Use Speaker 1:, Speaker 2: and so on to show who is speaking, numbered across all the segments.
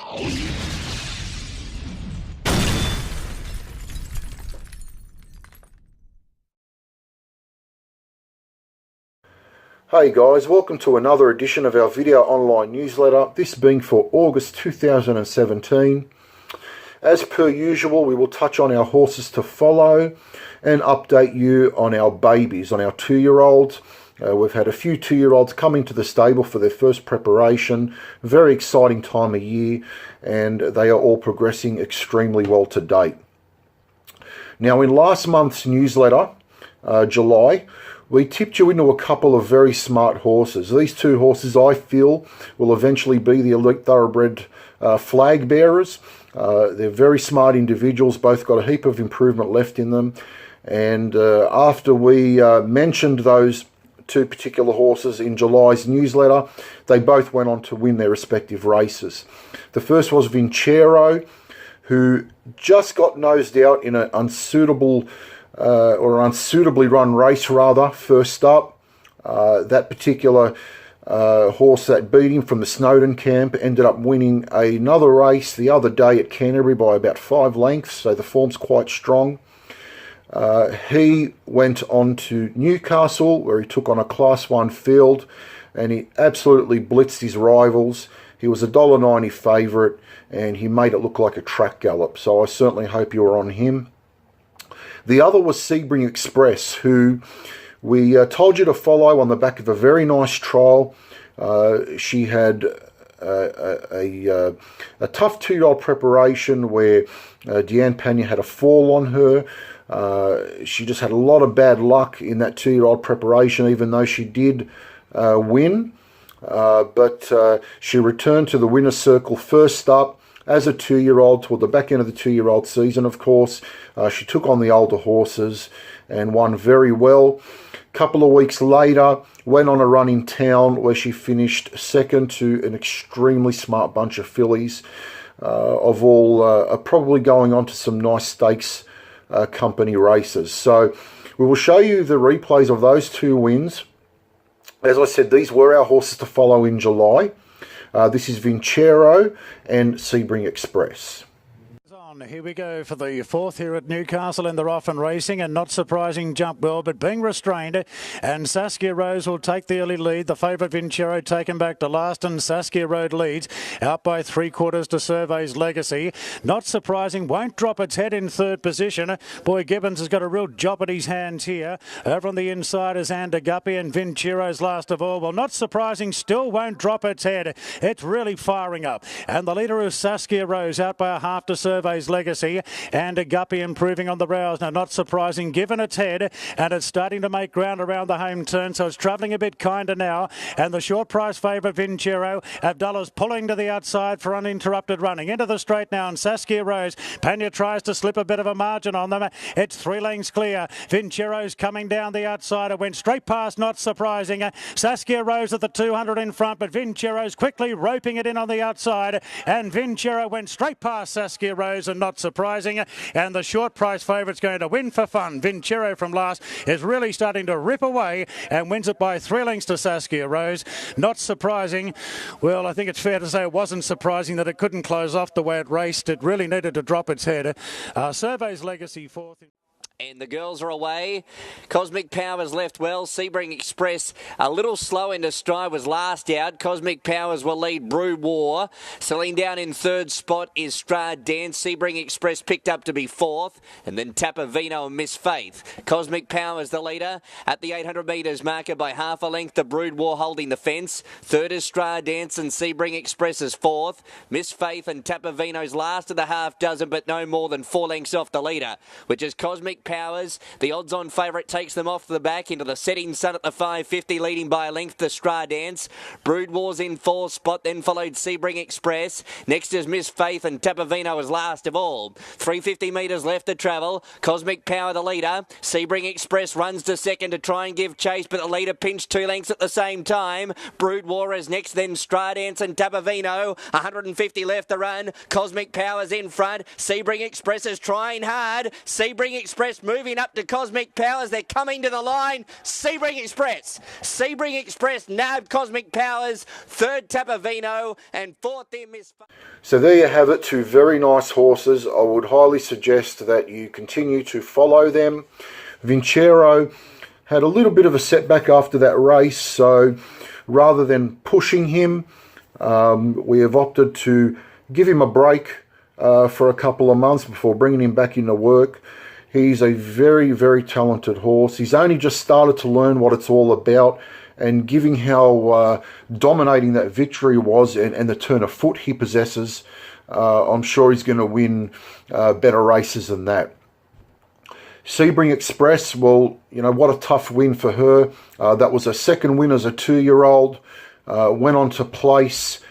Speaker 1: Hey guys, welcome to another edition of our video online newsletter, this being for August 2017. As per usual, we will touch on our horses to follow and update you on our babies, on our 2-year-olds. We've had a few 2-year-olds coming to the stable for their first preparation. Very exciting time of year, and they are all progressing extremely well to date. Now, in last month's newsletter, July, we tipped you into a couple of very smart horses. These two horses, I feel, will eventually be the elite thoroughbred flag bearers. They're very smart individuals, both got a heap of improvement left in them. And after we mentioned those two particular horses in July's newsletter, they both went on to win their respective races. The first was Vincero, who just got nosed out in an unsuitably run race, rather, first up. That particular horse that beat him from the Snowden camp ended up winning another race the other day at Canterbury by about 5 lengths, so the form's quite strong. He went on to Newcastle, where he took on a Class 1 field, and he absolutely blitzed his rivals. He was a $1.90 favourite, and he made it look like a track gallop, so I certainly hope you were on him. The other was Sebring Express, who we told you to follow on the back of a very nice trial. She had a tough 2-year-old preparation where Deanne Pena had a fall on her. She just had a lot of bad luck in that 2-year-old preparation, even though she did win. But she returned to the winner's circle first up as a 2-year-old toward the back end of the 2-year-old season, of course. She took on the older horses and won very well. A couple of weeks later, went on a run in town where she finished second to an extremely smart bunch of fillies, of all probably going on to some nice stakes company races. So we will show you the replays of those 2 wins. As I said, these were our horses to follow in July. This is Vincero and Sebring Express.
Speaker 2: Here we go for the 4th here at Newcastle, and they're off and racing, and not surprising jump well, but being restrained, and Saskia Rose will take the early lead. The favourite Vincero taken back to last, and Saskia Rose leads out by 3/4 to Survey's Legacy. Not surprising, won't drop its head in 3rd position. Boy Gibbons has got a real job at his hands here. Over on the inside is Ander Guppy, and Vincero's last of all. Well, not surprising, still won't drop its head. It's really firing up, and the leader is Saskia Rose out by a half to Survey's Legacy, and a Guppy improving on the rails. Now, not surprising, given its head, and it's starting to make ground around the home turn, so it's travelling a bit kinder now. And the short price favourite Vincero, Abdullah's pulling to the outside for uninterrupted running into the straight now, and Saskia Rose. Pena tries to slip a bit of a margin on them. It's 3 lengths clear. Vincero's coming down the outside. It went straight past, not surprising. Saskia Rose at the 200 in front, but Vincero's quickly roping it in on the outside, and Vincero went straight past Saskia Rose, and not surprising, and the short price favourite's going to win for fun. Vincero from last is really starting to rip away and wins it by 3 lengths to Saskia Rose. Not surprising. Well, I think it's fair to say it wasn't surprising that it couldn't close off the way it raced. It really needed to drop its head. Survey's Legacy 4th.
Speaker 3: And the girls are away. Cosmic Powers left well. Sebring Express a little slow into stride, was last out. Cosmic Powers will lead Brood War. Selling down in 3rd spot is Strad Dance. Sebring Express picked up to be 4th. And then Tapavino and Miss Faith. Cosmic Powers the leader at the 800 metres marker by half a length. The Brood War holding the fence. 3rd is Strad Dance, and Sebring Express is 4th. Miss Faith and Tapavino's last of the half dozen, but no more than 4 lengths off the leader, which is Cosmic Powers. The odds-on favourite takes them off the back into the setting sun at the 550, leading by a length to Strad Dance. Brood War's in 4th spot, then followed Sebring Express. Next is Miss Faith, and Tapavino is last of all. 350 metres left to travel. Cosmic Power the leader. Sebring Express runs to second to try and give chase, but the leader pinched 2 lengths at the same time. Brood War is next, then Strad Dance and Tapavino. 150 left to run. Cosmic Power's in front. Sebring Express is trying hard. Sebring Express Express moving up to Cosmic Powers. They're coming to the line. Sebring Express. Sebring Express nabbed Cosmic Powers. Third Tapavino and fourth there Miss.
Speaker 1: So there you have it, two very nice horses. I would highly suggest that you continue to follow them. Vincero had a little bit of a setback after that race, so rather than pushing him, we have opted to give him a break for a couple of months before bringing him back into work. He's a very, very talented horse. He's only just started to learn what it's all about, and given how dominating that victory was and the turn of foot he possesses, I'm sure he's going to win better races than that. Sebring Express, well, you know, what a tough win for her. That was her second win as a 2-year-old. Went on to place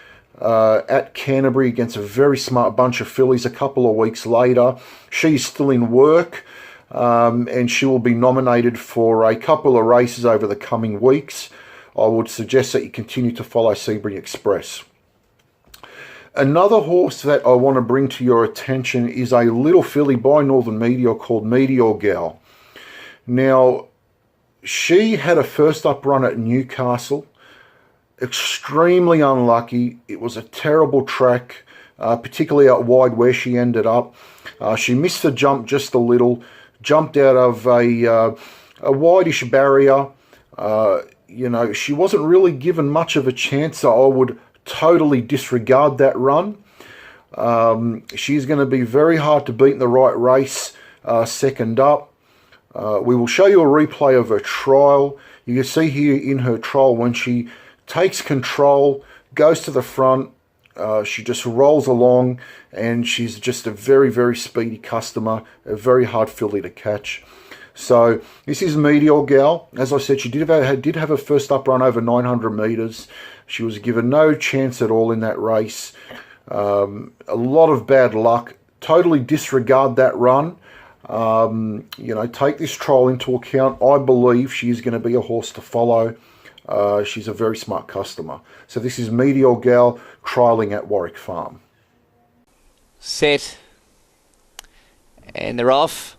Speaker 1: at Canterbury against a very smart bunch of fillies a couple of weeks later. She's still in work, and she will be nominated for a couple of races over the coming weeks. I would suggest that you continue to follow Sebring Express. Another horse that I want to bring to your attention is a little filly by Northern Medial called Medial Gal. Now, she had a first up run at Newcastle. Extremely unlucky. It was a terrible track, particularly out wide where she ended up. She missed the jump just a little, jumped out of a wideish barrier. You know, she wasn't really given much of a chance, so I would totally disregard that run. She's going to be very hard to beat in the right race second up. We will show you a replay of her trial. You can see here in her trial when she takes control, goes to the front, she just rolls along, and she's just a very, very speedy customer, a very hard filly to catch. So this is Medial Gal. As I said, she did have a first up run over 900 metres. She was given no chance at all in that race. A lot of bad luck. Totally disregard that run. You know, take this trial into account. I believe she is going to be a horse to follow. She's a very smart customer. So this is Medial Gal trialling at Warwick Farm.
Speaker 3: Set. And they're off.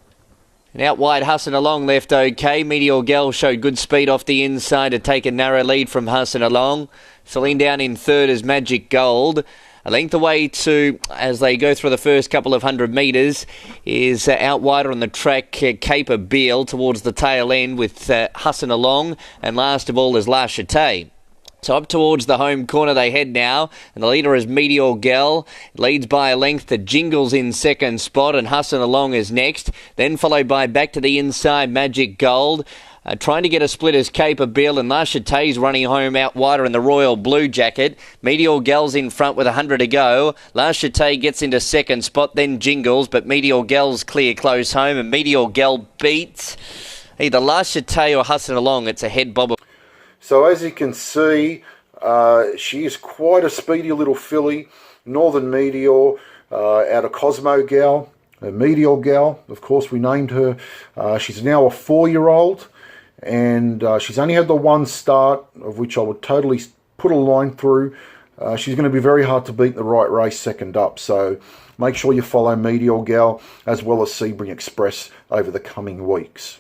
Speaker 3: And out wide, Hassan Along left okay. Medial Gal showed good speed off the inside to take a narrow lead from Hassan Along. Filling down in third is Magic Gold. A length away to, as they go through the first couple of 100 metres, is out wider on the track, Cape of Beale towards the tail end with Hassan Along. And last of all is La Chate. So up towards the home corner they head now, and the leader is Medial Gal. Leads by a length to Jingles in second spot, and Hassan Along is next. Then followed by back to the inside, Magic Gold. Trying to get a split as Cape of Beale, and La Chate's running home out wider in the Royal Blue Jacket. Medial Gal's in front with 100 to go. La Chate gets into second spot, then Jingles, but Medial Gal's clear close home, and Medial Gal beats either La Chate or Hassan Along. It's a head bobber.
Speaker 1: So as you can see, she is quite a speedy little filly. Northern Medial out of Cosmo Gal, Medial Gal. Of course, we named her. She's now a 4-year-old, and she's only had the one start, of which I would totally put a line through. She's going to be very hard to beat in the right race second up. So make sure you follow Medial Gal as well as Sebring Express over the coming weeks.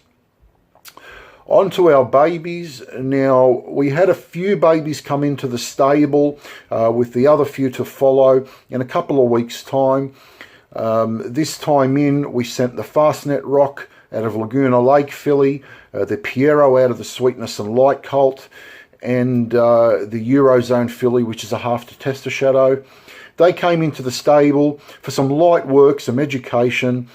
Speaker 1: On to our babies. Now, we had a few babies come into the stable with the other few to follow in a couple of weeks' time. This time in, we sent the Fastnet Rock out of Laguna Lake filly, the Piero out of the Sweetness and Light colt, and the Eurozone filly, which is a half to Tester Shadow. They came into the stable for some light work, some education.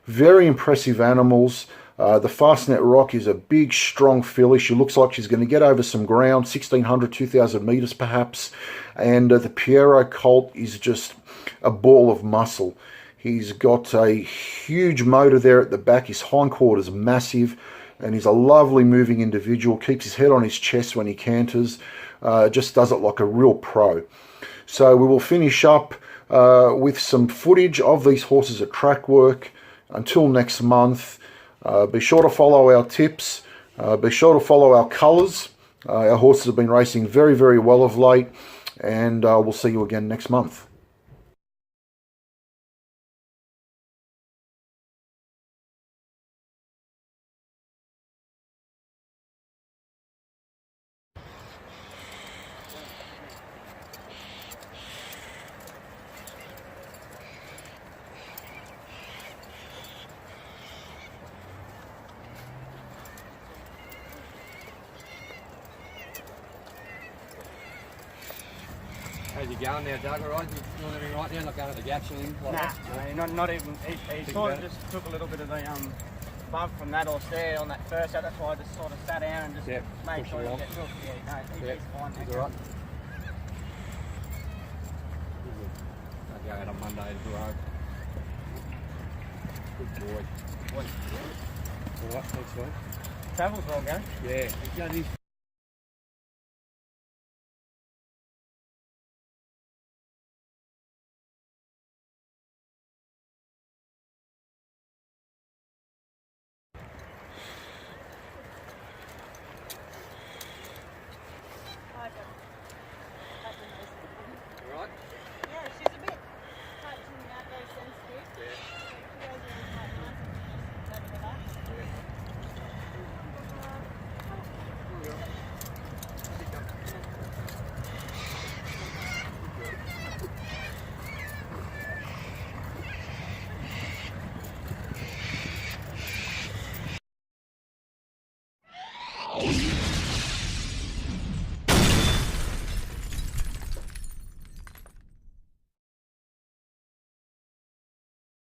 Speaker 1: Very impressive animals. The Fastnet Rock is a big, strong filly. She looks like she's going to get over some ground, 1,600, 2,000 metres perhaps. And the Piero colt is just a ball of muscle. He's got a huge motor there at the back. His hindquarters massive, and he's a lovely moving individual. Keeps his head on his chest when he canters. Just does it like a real pro. So we will finish up with some footage of these horses at track work. Until next month, be sure to follow our tips. Be sure to follow our colours. Our horses have been racing very, very well of late, and we'll see you again next month.
Speaker 4: How's he going now, Doug? All right? You doing everything right now? Not going to the gaps or anything like that?
Speaker 5: Nah, not even. He sort of just took a little bit of the bump from that horse there on that first out. That's why I just sort of sat down and just made sure he get hooked. Yeah, no, he's fine.
Speaker 4: He's all right. I'll go out on Monday to the road. Good boy. All right, thanks, mate.
Speaker 5: Travel's well, going.
Speaker 4: Yeah, he's got his